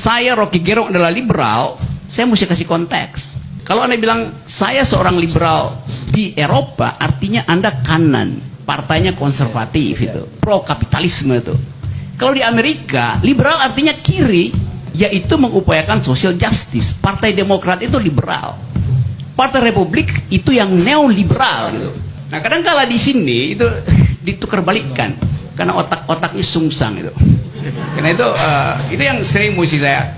saya Rocky Gerung adalah liberal, saya mesti kasih konteks. Kalau Anda bilang saya seorang liberal di Eropa, artinya Anda kanan, partainya konservatif itu, pro kapitalisme itu. Kalau di Amerika, liberal artinya kiri, yaitu mengupayakan social justice. Partai Demokrat itu liberal, Partai Republik itu yang neoliberal gitu. Nah kadang-kala di sini itu ditukar balikkan karena otak-otaknya sungsang itu. Karena itu yang sering mesti saya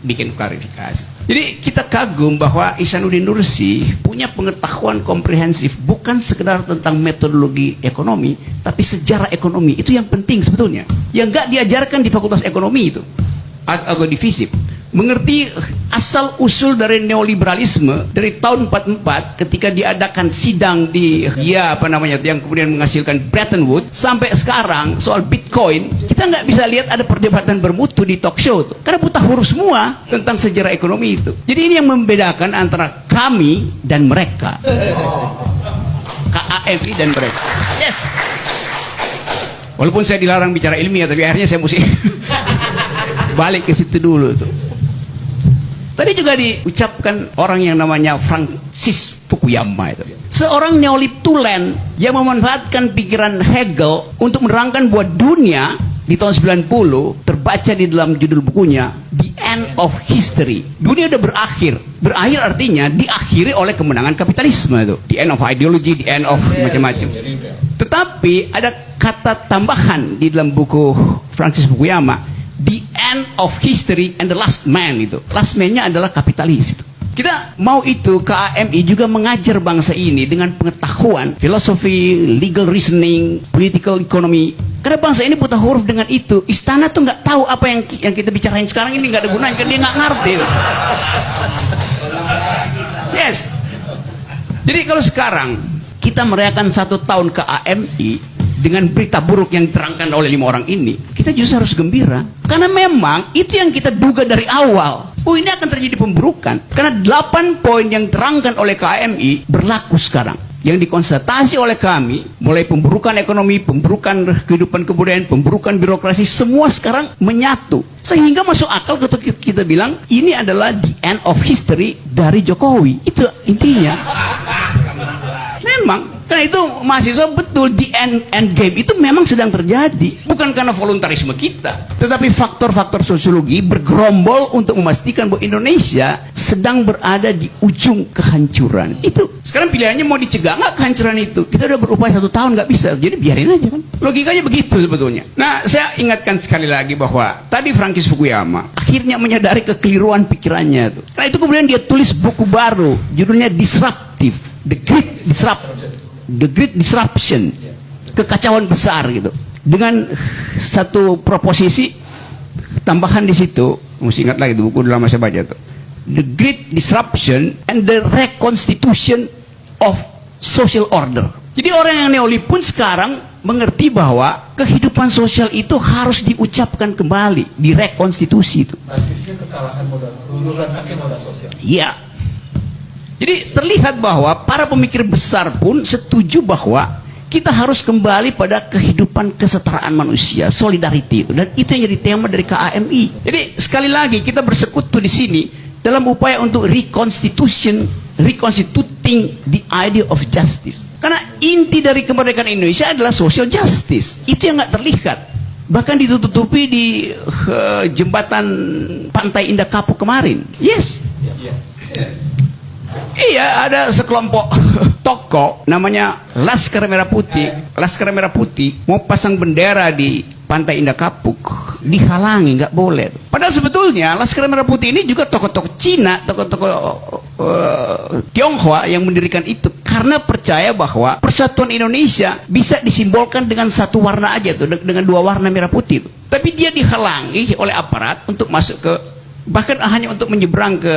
bikin klarifikasi. Jadi kita kagum bahwa Ihsanuddin Nursi punya pengetahuan komprehensif bukan sekedar tentang metodologi ekonomi, tapi sejarah ekonomi. Itu yang penting sebetulnya. Yang nggak diajarkan di Fakultas Ekonomi itu atau di FISIP. Mengerti asal usul dari neoliberalisme dari tahun 44 ketika diadakan sidang di yang kemudian menghasilkan Bretton Woods sampai sekarang soal Bitcoin, kita nggak bisa lihat ada perdebatan bermutu di talk show tuh. Karena buta huruf semua tentang sejarah ekonomi itu. Jadi ini yang membedakan antara kami dan mereka. KAMI dan mereka. Yes. Walaupun saya dilarang bicara ilmiah, tapi akhirnya saya mesti balik ke situ dulu tuh. Tadi juga diucapkan orang yang namanya Francis Fukuyama itu. Seorang neolibtulen yang memanfaatkan pikiran Hegel untuk menerangkan bahwa dunia di tahun 90 terbaca di dalam judul bukunya The End of History. Dunia udah berakhir. Berakhir artinya diakhiri oleh kemenangan kapitalisme itu. The end of ideology, the end of macam-macam. Tetapi ada kata tambahan di dalam buku Francis Fukuyama, the end of history and the last man itu. Last man-nya adalah kapitalis itu. Kita mau itu KAMI juga mengajar bangsa ini dengan pengetahuan filosofi, legal reasoning, political economy. Karena bangsa ini buta huruf dengan itu. Istana tuh nggak tahu apa yang kita bicarain sekarang ini, nggak ada gunanya karena dia nggak ngerti. Yes. Jadi kalau sekarang kita merayakan 1 tahun KAMI dengan berita buruk yang diterangkan oleh 5 orang ini, kita justru harus gembira. Karena memang itu yang kita duga dari awal. Oh, ini akan terjadi pemburukan. Karena 8 poin yang diterangkan oleh KAMI berlaku sekarang. Yang dikonstatasi oleh kami, mulai pemburukan ekonomi, pemburukan kehidupan kebudayaan, pemburukan birokrasi, semua sekarang menyatu. Sehingga masuk akal ketika kita bilang, ini adalah the end of history dari Jokowi. Itu intinya. Memang. Karena itu mahasiswa betul di end game itu memang sedang terjadi, bukan karena voluntarisme kita, tetapi faktor-faktor sosiologi bergerombol untuk memastikan bahwa Indonesia sedang berada di ujung kehancuran. Itu sekarang pilihannya mau dicegah nggak kehancuran itu. Kita udah berupaya 1 tahun nggak bisa, jadi biarin aja kan. Logikanya begitu sebetulnya. Nah, saya ingatkan sekali lagi bahwa tadi Francis Fukuyama akhirnya menyadari kekeliruan pikirannya itu. Karena itu kemudian dia tulis buku baru, judulnya Disruptive, The Great Disruption, kekacauan besar gitu. Dengan satu proposisi tambahan di situ, mesti ingat lagi itu buku lama saya baca tuh. The Great Disruption and the Reconstitution of Social Order. Jadi orang yang neolib pun sekarang mengerti bahwa kehidupan sosial itu harus diucapkan kembali, direkonstitusi itu. Basisnya kesalahan modal, luluran pakai modal sosial. Iya. Jadi terlihat bahwa para pemikir besar pun setuju bahwa kita harus kembali pada kehidupan kesetaraan manusia, solidarity itu, dan itu yang jadi tema dari KAMI. Jadi sekali lagi kita bersekutu di sini dalam upaya untuk reconstituting the idea of justice. Karena inti dari kemerdekaan Indonesia adalah social justice. Itu yang nggak terlihat. Bahkan ditutupi di jembatan Pantai Indah Kapuk kemarin. Yes. Iya, ada sekelompok tokoh namanya Laskar Merah Putih. Laskar Merah Putih mau pasang bendera di Pantai Indah Kapuk, dihalangi, nggak boleh. Padahal sebetulnya Laskar Merah Putih ini juga tokoh-tokoh Cina, tokoh-tokoh Tionghoa yang mendirikan itu karena percaya bahwa persatuan Indonesia bisa disimbolkan dengan satu warna aja tuh, dengan 2 warna merah putih tuh. Tapi dia dihalangi oleh aparat untuk masuk ke, bahkan hanya untuk menyeberang ke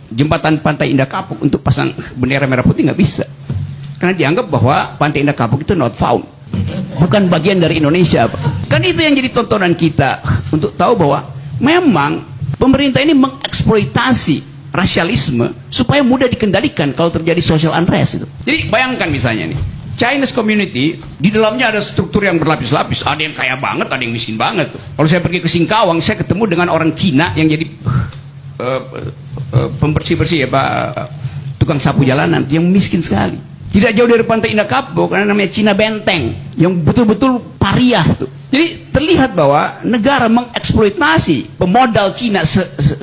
jembatan Pantai Indah Kapuk untuk pasang bendera merah putih nggak bisa, karena dianggap bahwa Pantai Indah Kapuk itu not found, bukan bagian dari Indonesia. Kan itu yang jadi tontonan kita untuk tahu bahwa memang pemerintah ini mengeksploitasi rasialisme supaya mudah dikendalikan kalau terjadi social unrest itu. Jadi bayangkan misalnya nih, Chinese community di dalamnya ada struktur yang berlapis-lapis. Ada yang kaya banget, ada yang miskin banget. Kalau saya pergi ke Singkawang, saya ketemu dengan orang Cina yang jadi pembersih-bersih ya Pak, tukang sapu jalanan yang miskin sekali. Tidak jauh dari Pantai Indah Kapuk, karena namanya Cina Benteng, yang betul-betul pariah tuh. Jadi terlihat bahwa negara mengeksploitasi pemodal Cina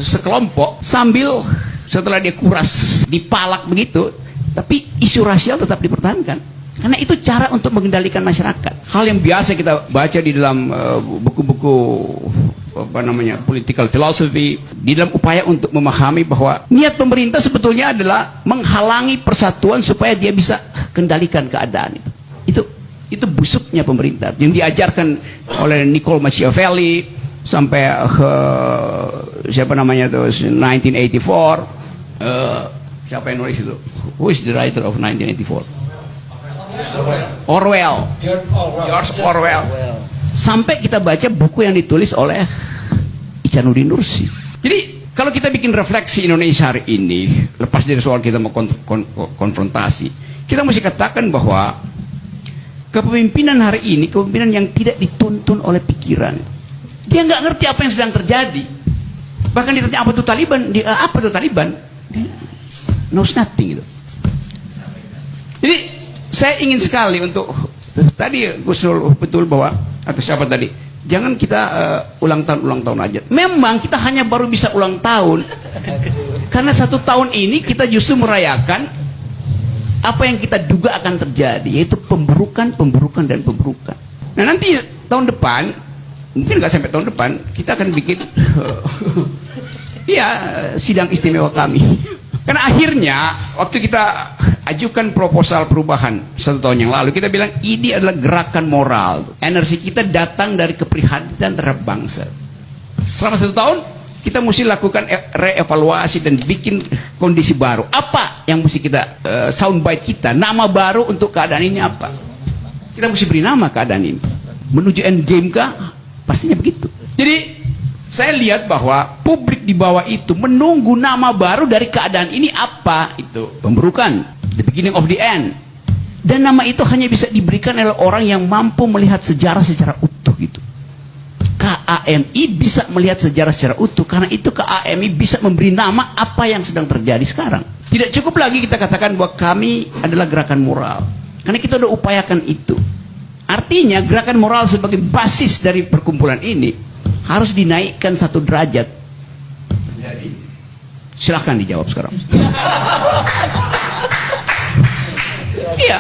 sekelompok sambil setelah dia kuras dipalak begitu, tapi isu rasial tetap dipertahankan. Karena itu cara untuk mengendalikan masyarakat. Hal yang biasa kita baca di dalam buku-buku political philosophy, di dalam upaya untuk memahami bahwa niat pemerintah sebetulnya adalah menghalangi persatuan supaya dia bisa kendalikan keadaan itu. Itu busuknya pemerintah yang diajarkan oleh Niccolo Machiavelli sampai siapa namanya tuh 1984. Siapa yang nulis itu? Who is the writer of 1984? Orwell. George Orwell. Sampai kita baca buku yang ditulis oleh Ihsanuddin Nursi. Jadi kalau kita bikin refleksi Indonesia hari ini, lepas dari soal kita mau konfrontasi, kita mesti katakan bahwa kepemimpinan hari ini kepemimpinan yang tidak dituntun oleh pikiran. Dia nggak ngerti apa yang sedang terjadi. Bahkan ditanya apa itu Taliban, apa itu Taliban? Dia knows nothing gitu. Jadi saya ingin sekali untuk tadi Gus Nur betul bahwa atau siapa tadi, jangan kita ulang tahun aja. Memang kita hanya baru bisa ulang tahun karena 1 tahun ini kita justru merayakan apa yang kita duga akan terjadi, yaitu pemburukan. Nah nanti tahun depan, mungkin nggak sampai tahun depan, kita akan bikin sidang istimewa kami. Karena akhirnya waktu kita ajukan proposal perubahan 1 tahun yang lalu, kita bilang ini adalah gerakan moral. Energi kita datang dari keprihatinan terhadap bangsa. Selama 1 tahun kita mesti lakukan reevaluasi dan bikin kondisi baru. Apa yang mesti kita soundbite kita, nama baru untuk keadaan ini apa? Kita mesti beri nama keadaan ini. Menuju endgame kah? Pastinya begitu. Jadi saya lihat bahwa publik di bawah itu menunggu nama baru dari keadaan ini apa itu? Pemburukan, the beginning of the end. Dan nama itu hanya bisa diberikan oleh orang yang mampu melihat sejarah secara utuh gitu. KAMI bisa melihat sejarah secara utuh, karena itu KAMI bisa memberi nama apa yang sedang terjadi sekarang. Tidak cukup lagi kita katakan bahwa kami adalah gerakan moral, karena kita sudah upayakan itu. Artinya gerakan moral sebagai basis dari perkumpulan ini harus dinaikkan 1 derajat. Silahkan dijawab sekarang. Iya,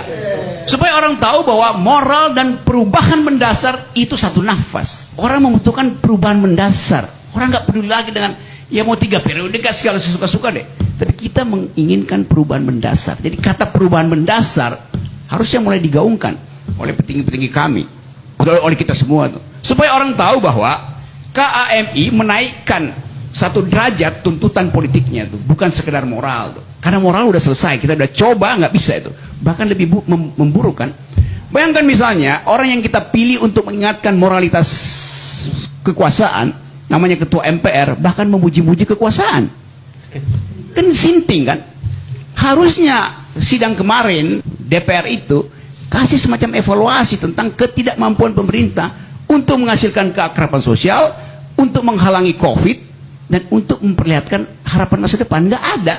supaya orang tahu bahwa moral dan perubahan mendasar itu satu nafas. Orang membutuhkan perubahan mendasar. Orang nggak peduli lagi dengan ya mau 3 periode gak segala sesuka-suka deh. Tapi kita menginginkan perubahan mendasar. Jadi kata perubahan mendasar harusnya mulai digaungkan oleh petinggi-petinggi kami, oleh kita semua tuh. Supaya orang tahu bahwa KAMI menaikkan 1 derajat tuntutan politiknya tuh, bukan sekedar moral tuh. Karena moral udah selesai, kita udah coba nggak bisa itu, bahkan lebih memburuk kan. Bayangkan misalnya orang yang kita pilih untuk mengingatkan moralitas kekuasaan, namanya ketua MPR, bahkan memuji-muji kekuasaan, kan sinting kan. Harusnya sidang kemarin DPR itu kasih semacam evaluasi tentang ketidakmampuan pemerintah untuk menghasilkan keakraban sosial, untuk menghalangi COVID, dan untuk memperlihatkan harapan masa depan. Nggak ada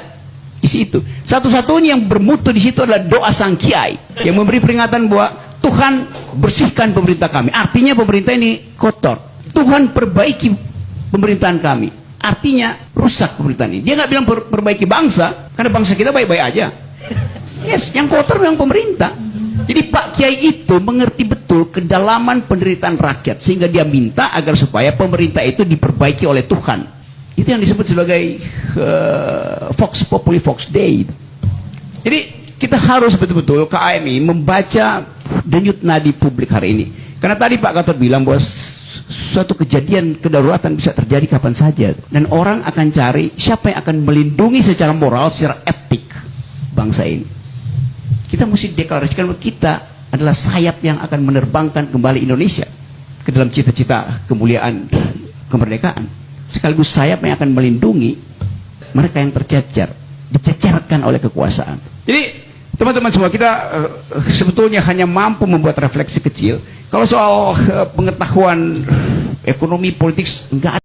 isi itu. Satu-satunya yang bermutu di situ adalah doa sang kiai yang memberi peringatan bahwa Tuhan bersihkan pemerintah kami. Artinya pemerintah ini kotor. Tuhan perbaiki pemerintahan kami. Artinya rusak pemerintahan ini. Dia nggak bilang perbaiki bangsa, karena bangsa kita baik-baik aja. Yes, yang kotor memang pemerintah. Jadi Pak Kiai itu mengerti betul kedalaman penderitaan rakyat, sehingga dia minta agar supaya pemerintah itu diperbaiki oleh Tuhan. Itu yang disebut sebagai Vox Populi Vox Dei. Jadi kita harus betul-betul KAMI membaca denyut nadi publik hari ini. Karena tadi Pak Gatot bilang bahwa suatu kejadian kedaruratan bisa terjadi kapan saja, dan orang akan cari siapa yang akan melindungi secara moral, secara etik bangsa ini. Kita mesti deklarasikan bahwa kita adalah sayap yang akan menerbangkan kembali Indonesia ke dalam cita-cita kemuliaan kemerdekaan. Sekaligus sayap yang akan melindungi mereka yang tercecer, dicecerkan oleh kekuasaan. Jadi Teman-teman semua, kita sebetulnya hanya mampu membuat refleksi kecil. Kalau soal pengetahuan ekonomi politik, enggak ada.